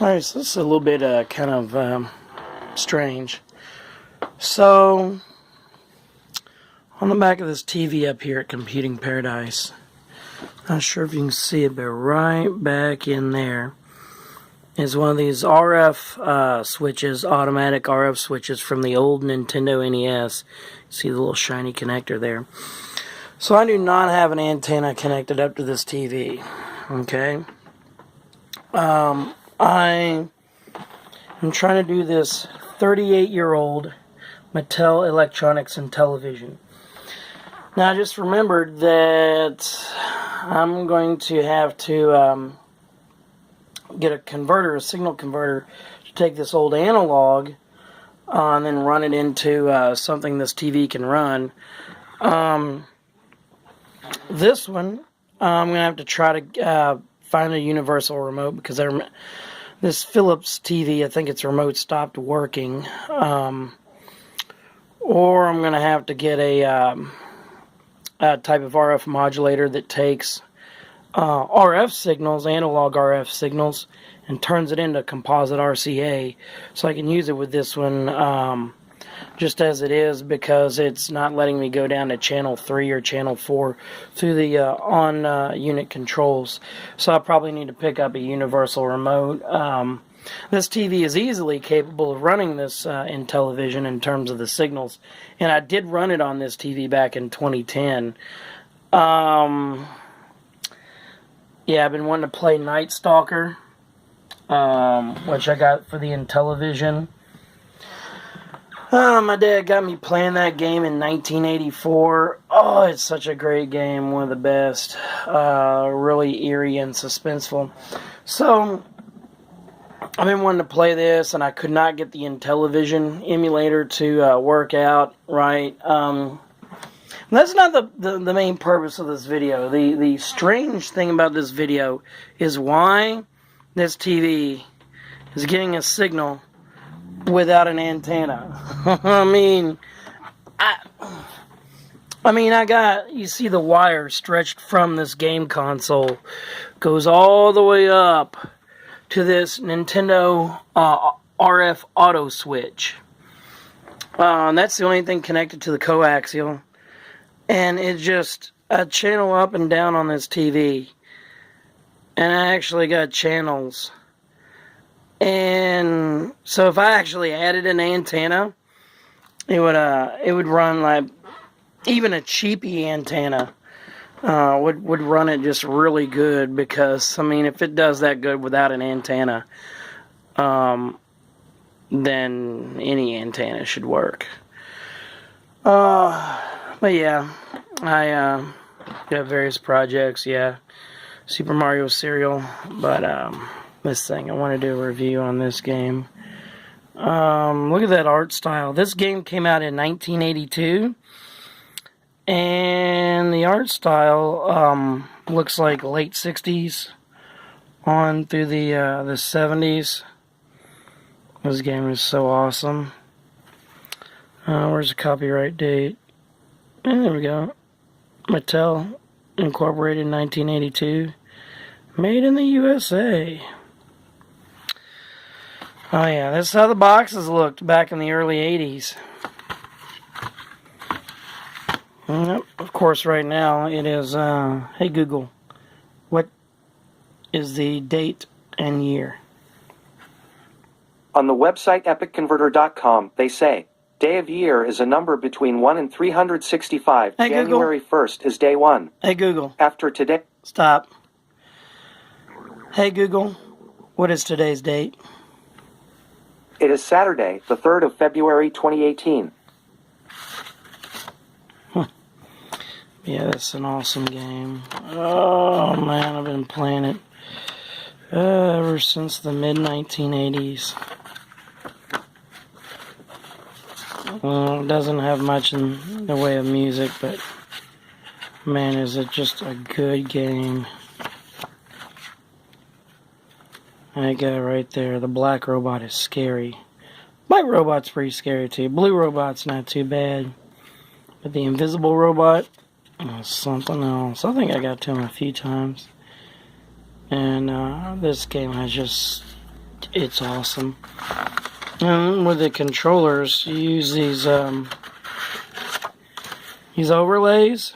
Alright, so this is a little bit kind of strange. So, on the back of this TV up here at Computing Paradise, not sure if you can see it, but right back in there is one of these RF switches, automatic RF switches from the old Nintendo NES. See the little shiny connector there. So I do not have an antenna connected up to this TV. Okay. I am trying to do this 38-year-old Mattel Electronics Intellivision. Now I just remembered that I'm going to have to get a converter, a signal converter, to take this old analog and then run it into something this TV can run. This one, I'm going to have to try to find a universal remote because this Philips TV, I think its remote stopped working. Or I'm going to have to get a type of RF modulator that takes RF signals, analog RF signals, and turns it into composite RCA, so I can use it with this one just as it is, because it's not letting me go down to channel 3 or channel 4 through the on-unit controls. So I probably need to pick up a universal remote. This TV is easily capable of running this Intellivision in terms of the signals, and I did run it on this TV back in 2010. Yeah, I've been wanting to play Night Stalker, which I got for the Intellivision. My dad got me playing that game in 1984. Oh, it's such a great game, one of the best. Really eerie and suspenseful. So, I've been wanting to play this, and I could not get the Intellivision emulator to work out right. That's not the main purpose of this video. The strange thing about this video is why this TV is getting a signal without an antenna. I got, you see the wire stretched from this game console, goes all the way up to this Nintendo RF auto switch. And that's the only thing connected to the coaxial. And it just, I channel up and down on this TV. And I actually got channels. And so if I actually added an antenna, it would run like, even a cheapy antenna would run it just really good, because, if it does that good without an antenna, then any antenna should work. But yeah, I got various projects, yeah. Super Mario Serial, but this thing, I want to do a review on this game. Look at that art style. This game came out in 1982, and the art style looks like late 60s on through the 70s. This game is so awesome. Where's the copyright date? And there we go. Mattel, Incorporated, 1982. Made in the USA. Oh yeah, this is how the boxes looked back in the early 80s. Yep, of course, right now it is, hey Google, what is the date and year? On the website epicconverter.com, they say, day of year is a number between 1 and 365. Hey, January 1st is day 1. Hey Google. After today... Stop. Hey Google, what is today's date? It is Saturday, the 3rd of February, 2018. Yeah, that's an awesome game. Oh man, I've been playing it ever since the mid-1980s. Well, it doesn't have much in the way of music, but man, is it just a good game. That guy right there, the black robot, is scary. White robot's pretty scary too. Blue robot's not too bad. But the invisible robot is something else. I think I got to him a few times. And this game has just it's awesome. And with the controllers, you use these overlays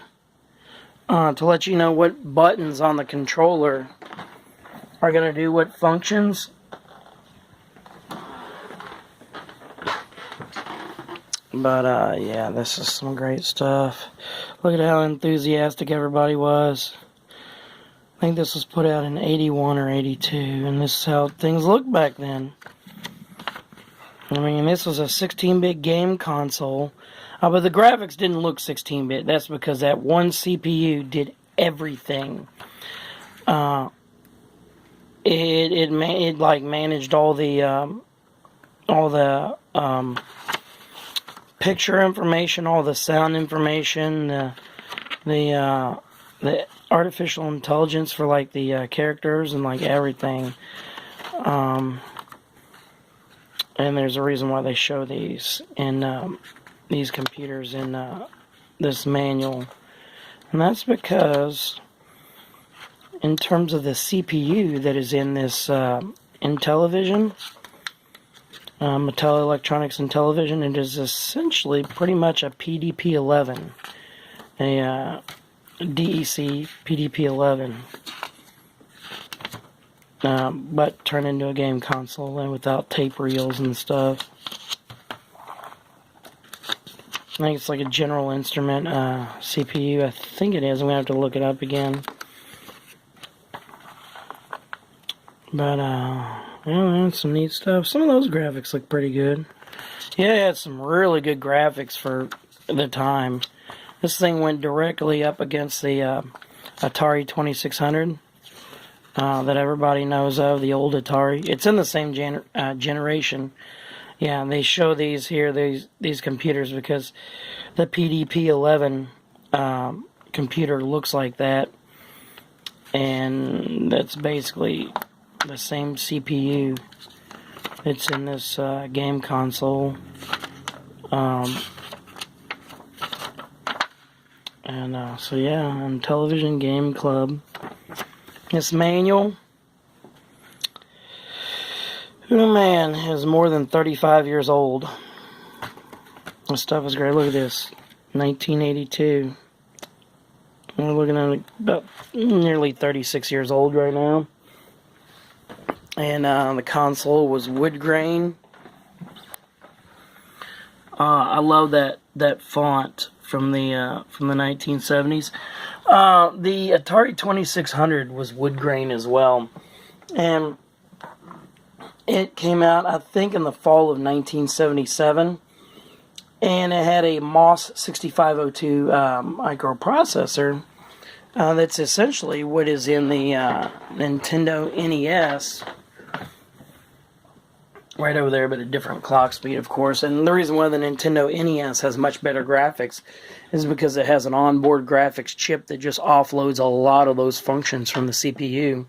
to let you know what buttons on the controller are going to do what functions. But yeah, this is some great stuff. Look at how enthusiastic everybody was. I think this was put out in 81 or 82, and this is how things looked back then. I mean, this was a 16-bit game console, but the graphics didn't look 16-bit. That's because that one CPU did everything. It like managed all the picture information, all the sound information, the artificial intelligence for like the characters and like everything. And there's a reason why they show these in these computers in this manual, and that's because in terms of the CPU that is in this Intellivision, Mattel Electronics Intellivision, it is essentially pretty much a PDP-11, a DEC PDP-11, but turned into a game console and without tape reels and stuff. I think it's like a General Instrument CPU. I think it is. I'm going to have to look it up again. But, yeah, that's some neat stuff. Some of those graphics look pretty good. Yeah, it had some really good graphics for the time. This thing went directly up against the Atari 2600 that everybody knows of, the old Atari. It's in the same generation. Yeah, and they show these here, these computers, because the PDP-11 computer looks like that. And that's basically the same CPU that's in this game console. So yeah, Intellivision Game Club. This manual, oh man, is more than 35 years old. This stuff is great. Look at this, 1982. We're looking at about nearly 36 years old right now. And the console was wood grain. I love that font from the 1970s. The Atari 2600 was wood grain as well, and it came out, I think, in the fall of 1977, and it had a MOS 6502 microprocessor. That's essentially what is in the Nintendo NES. Right over there, but a different clock speed, of course. And the reason why the Nintendo NES has much better graphics is because it has an onboard graphics chip that just offloads a lot of those functions from the CPU,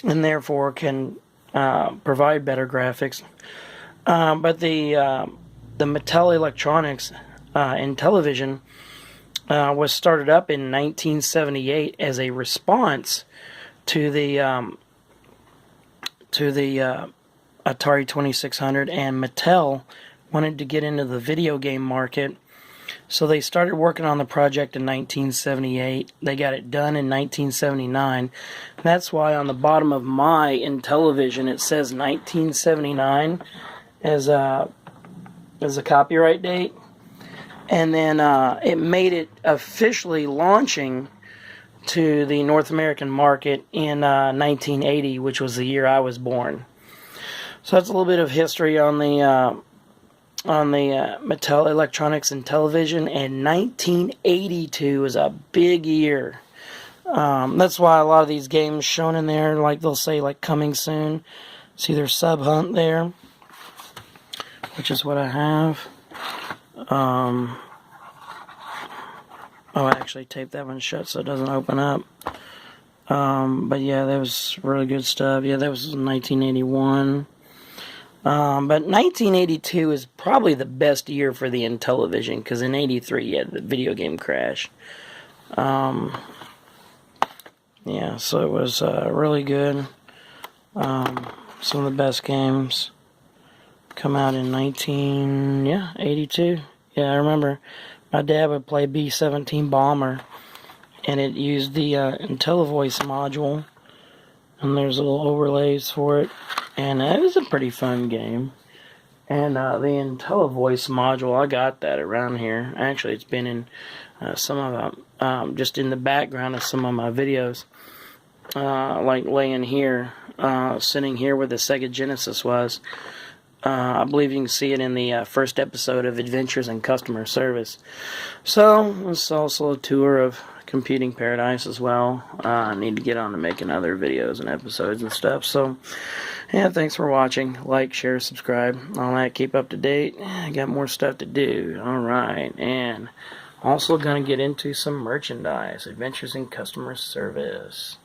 and therefore can provide better graphics. But the Mattel Electronics Intellivision was started up in 1978 as a response to the Atari 2600, and Mattel wanted to get into the video game market, so they started working on the project in 1978. They got it done in 1979. That's why on the bottom of my Intellivision it says 1979 as a copyright date, and then it made it officially launching to the North American market in 1980, which was the year I was born. So that's a little bit of history on the Mattel Electronics Intellivision, and 1982 is a big year. That's why a lot of these games shown in there, like they'll say like coming soon. See their Sub Hunt there, which is what I have. I actually taped that one shut so it doesn't open up. But yeah, that was really good stuff. Yeah, that was 1981. But 1982 is probably the best year for the Intellivision, because in 83 you had the video game crash. Yeah, so it was really good. Some of the best games come out in 1982. Yeah, I remember my dad would play B-17 Bomber, and it used the Intellivoice module, and there's little overlays for it, and it was a pretty fun game. And the Intellivoice module, I got that around here. Actually, it's been in some of just in the background of some of my videos, like laying here, sitting here where the Sega Genesis was. I believe you can see it in the first episode of Adventures in Customer Service. So, it's also a tour of Computing Paradise as well. I need to get on to making other videos and episodes and stuff. So, yeah, thanks for watching. Like, share, subscribe, all that. Keep up to date. I got more stuff to do. Alright, and also going to get into some merchandise. Adventures in Customer Service.